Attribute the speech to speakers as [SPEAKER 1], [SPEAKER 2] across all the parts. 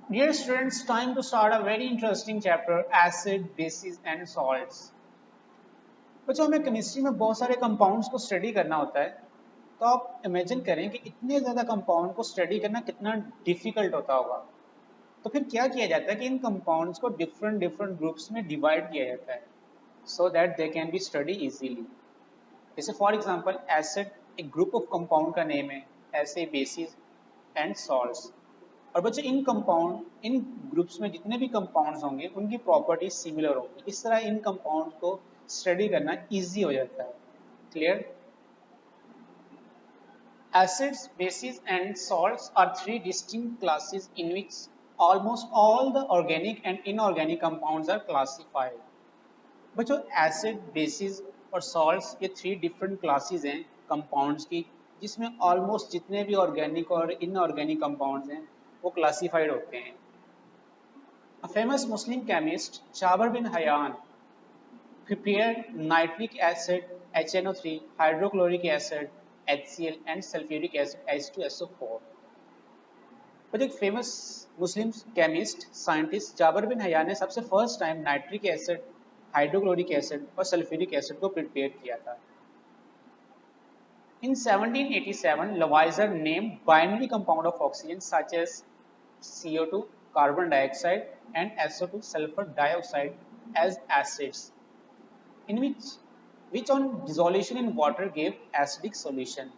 [SPEAKER 1] Dear students, time to start a very interesting chapter, acid, bases and salts. बच्चों हमें chemistry में बहुत सारे कंपाउंड्स को स्टडी करना होता है। तो आप इमेजिन करें कि इतने ज़्यादा कंपाउंड को स्टडी करना कितना डिफिकल्ट होता होगा। तो फिर क्या किया जाता है कि इन कंपाउंड्स को डिफरेंट डिफरेंट ग्रुप्स में डिवाइड किया जाता है so that they can be study easily. जैसे फॉर एग्जांपल एसिड एक ग्रुप ऑफ कंपाउंड का नेम है, ऐसे बेसिस एंड सॉल्ट्स। और बच्चों इन ग्रुप्स में जितने भी कंपाउंड्स होंगे उनकी प्रॉपर्टीज सिमिलर होंगी। इस तरह इन कंपाउंड्स को स्टडी करना इजी हो जाता है। Clear? Acids, bases and salts are three distinct classes in which almost all the organic and inorganic compounds are classified. बच्चों एसिड, बेसिस और सॉल्ट्स ये थ्री डिफरेंट क्लासेस हैं कंपाउंड्स की, जिसमें ऑलमोस्ट जितने भी ऑर्गेनिक और इनऑर्गेनिक कंपाउंड्स हैं वो क्लासिफाइड होते हैं। A famous Muslim chemist, Jabir bin Hayyan, prepared nitric acid HNO3, hydrochloric acid HCl and sulfuric acid H2SO4। पर एक famous Muslim chemist scientist Jabir bin Hayyan ने सबसे first time nitric acid, hydrochloric acid और sulphuric acid को prepare किया था। In 1787, Lavoisier named binary compound of oxygen such as CO2, carbon dioxide and SO2, sulfur dioxide as acids, in which on dissolution in water gave acidic solution।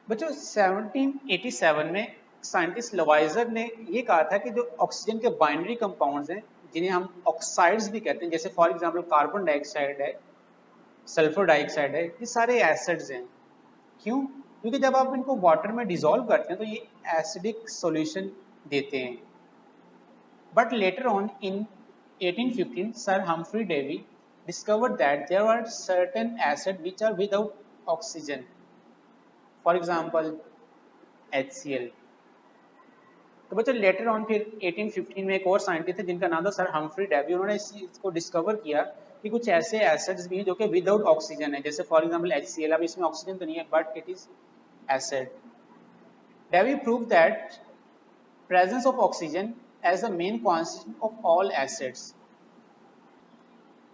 [SPEAKER 1] बच्चों 1787 में scientist लवाइजर ने ये कहा था कि जो ऑक्सीजन के बाइनरी कंपाउंड्स हैं, जिन्हें हम ऑक्साइड्स भी कहते हैं, जैसे फॉर एग्जांपल कार्बन डाइऑक्साइड है, सल्फर डाइऑक्साइड है, ये सारे एसिड्स हैं। क्यों? क्योंकि जब आप इनको वाटर में डिसॉल्व करते हैं तो ये एसिडिक सॉल्यूशन देते हैं। But later on in 1815 sir Humphry Davy discovered that there are certain acids which are without oxygen, for example HCl। तो बच्चों लेटर ऑन फिर 1815 में एक और साइंटिस्ट थे जिनका नाम था सर हम्फ्री डेवी। उन्होंने इस चीज को डिस्कवर किया कि कुछ ऐसे एसिड्स भी हैं जो कि विदाउट ऑक्सीजन है, जैसे फॉर एग्जांपल HCl। अब इसमें ऑक्सीजन तो नहीं है but it is acid. Davy prove that presence of oxygen as the main constant of all acids।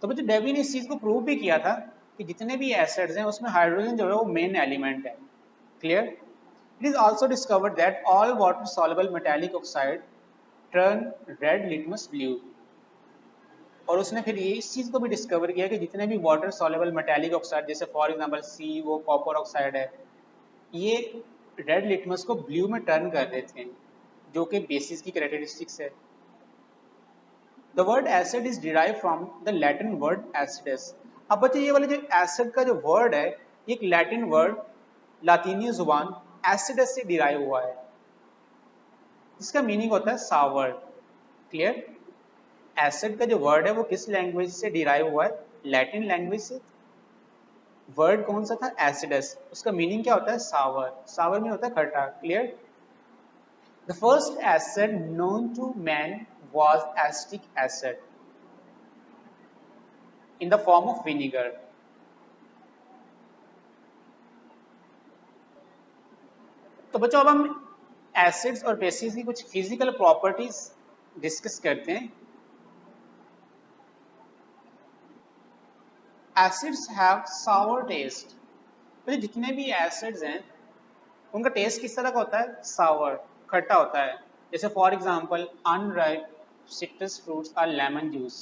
[SPEAKER 1] तो बच्चों डेवी ने इस चीज को प्रूव भी किया था कि जितने भी एसिड्स हैं उसमें हाइड्रोजन जो है वो मेन एलिमेंट है। Clear? It is also discovered that all water soluble metallic oxide turn red litmus blue. और उसने फिर ये इस चीज को भी डिस्कवर किया कि जितने भी वाटर सॉल्युबल मेटालिक ऑक्साइड, जैसे for example CO, copper oxide है, ये रेड लिटमस को ब्लू में टर्न कर देते हैं, जो कि बेसिस की कैरेक्टरिस्टिक्स है। The word acid is derived from the Latin word acidus। अब बच्चे ये वाले जो एसिड का जो वर्ड है, ये एक लैटिन वर्ड, लातीनी जुबान एसिडस से डिराइव हुआ है, जिसका मीनिंग होता है सावर। क्लियर? एसिड का जो वर्ड है वो किस लैंग्वेज से डिराइव हुआ है? लैटिन लैंग्वेज से। वर्ड कौन सा था? एसिडस। उसका मीनिंग क्या होता है? सावर। सावर में होता है खट्टा। Clear? The first acid known to man was acetic acid in the form of vinegar। तो बच्चों अब हम एसिड्स और बेसिस की कुछ फिजिकल प्रॉपर्टीज डिस्कस करते हैं। Acids have sour taste. तो जितने भी एसिड्स हैं उनका टेस्ट किस तरह का होता है? सावर, खट्टा होता है। जैसे for example unripe citrus fruits और lemon juice.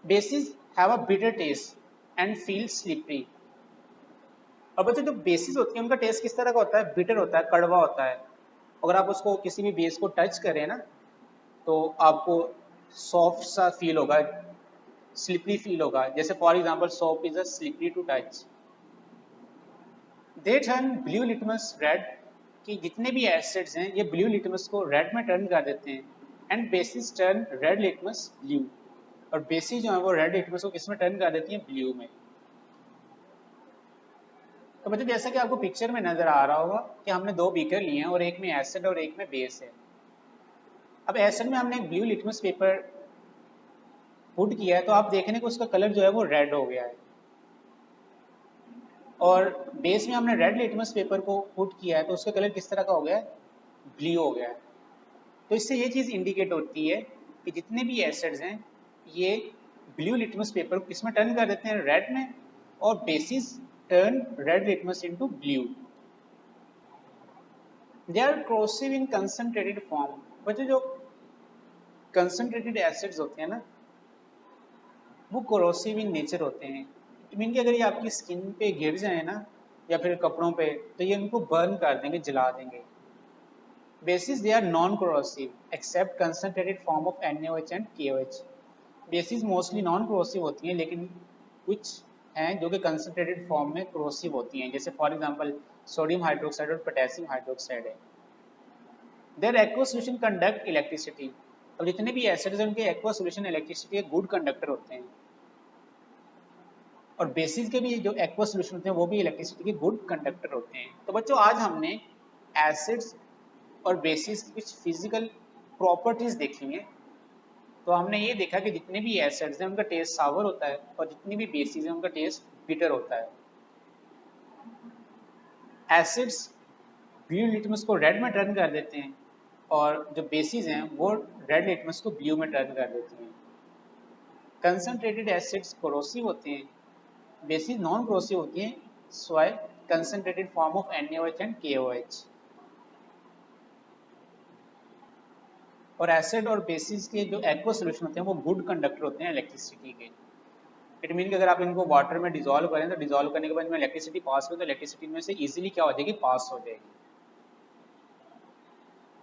[SPEAKER 1] Bases have a bitter taste and feel slippery. और बच्चों जो बेसिस होती है उनका टेस्ट किस तरह का होता है? बिटर होता है, कड़वा होता है। अगर आप उसको किसी भी बेस को टच करें ना तो आपको सॉफ्ट सा फील होगा, स्लिपरी फील होगा। जैसे for example soap is a slippery to touch. They turn blue litmus red, कि जितने भी एसिड्स हैं ये ब्लू लिटमस को रेड में टर्न कर देते हैं। And bases turn red litmus blue. और बेसिस जो है वो रेड लिटमस को किसमें टर्न कर देती है? ब्लू में। तो मतलब जैसा कि आपको पिक्चर में नजर आ रहा होगा कि हमने दो बीकर लिए हैं और एक में एसिड और एक में बेस है। अब एसिड में हमने एक ब्लू लिटमस पेपर पुट किया है तो आप देखेंगे कि उसका कलर जो है वो रेड हो गया है। और बेस में हमने रेड लिटमस पेपर को पुट किया है तो उसका कलर किस तरह का हो गया है, ब्लू हो गया है। तो इससे ये चीज़ इंडिकेट होती है कि जितने भी एसिड्स हैं ये ब्लू लिटमस पेपर को किसमें टर्न कर देते हैं, रेड में, और bases turn red litmus into blue. They are corrosive in concentrated form. बच्चों जो कंसंट्रेटेड एसिड्स होते हैं ना वो corrosive इन नेचर होते हैं। इट मीन कि अगर ये आपकी स्किन पे गिर जाए ना या फिर कपड़ों पे तो ये उनको बर्न कर देंगे, जला देंगे। Bases they are non corrosive except concentrated form of NaOH and KOH। Bases mostly non corrosive होती हैं लेकिन कुछ हैं जो कि कंसंट्रेटेड फॉर्म में corrosive होती हैं, जैसे फॉर एग्जांपल सोडियम हाइड्रोक्साइड और पोटेशियम हाइड्रोक्साइड है। Their aqua solution conduct electricity. अब जितने भी एसिड्स हैं उनके एक्वा सॉल्यूशन इलेक्ट्रिसिटी के गुड कंडक्टर होते हैं, और बेसिस के भी जो एक्वा सॉल्यूशन होते हैं वो भी इलेक्ट्रिसिटी के गुड कंडक्टर होते हैं। तो बच्चों आज हमने एसिड्स और बेसिस की कुछ फिजिकल प्रॉपर्टीज देखी हैं। तो हमने ये देखा कि जितने भी एसिड्स हैं उनका टेस्ट सावर होता है और जितनी भी बेसिस हैं उनका टेस्ट बिटर होता है। एसिड्स ब्लू लिटमस को रेड में टर्न कर देते हैं और जो बेसिस हैं वो रेड लिटमस को ब्लू में टर्न कर देती हैं। कंसंट्रेटेड एसिड्स कोरोसिव होते हैं, बेसिस नॉन कोरोसिव होती हैं, स्वाय concentrated form of NaOH and KOH। और एसिड और बेसिस के जो एक्वा सॉल्यूशन होते हैं वो गुड कंडक्टर होते हैं इलेक्ट्रिसिटी के। इट मीन कि अगर आप इनको वाटर में डिजोल्व करें तो डिजोल्व करने के बाद में इलेक्ट्रिसिटी पास हो तो इलेक्ट्रिसिटी में से इजीली क्या हो जाएगी, पास हो जाएगी।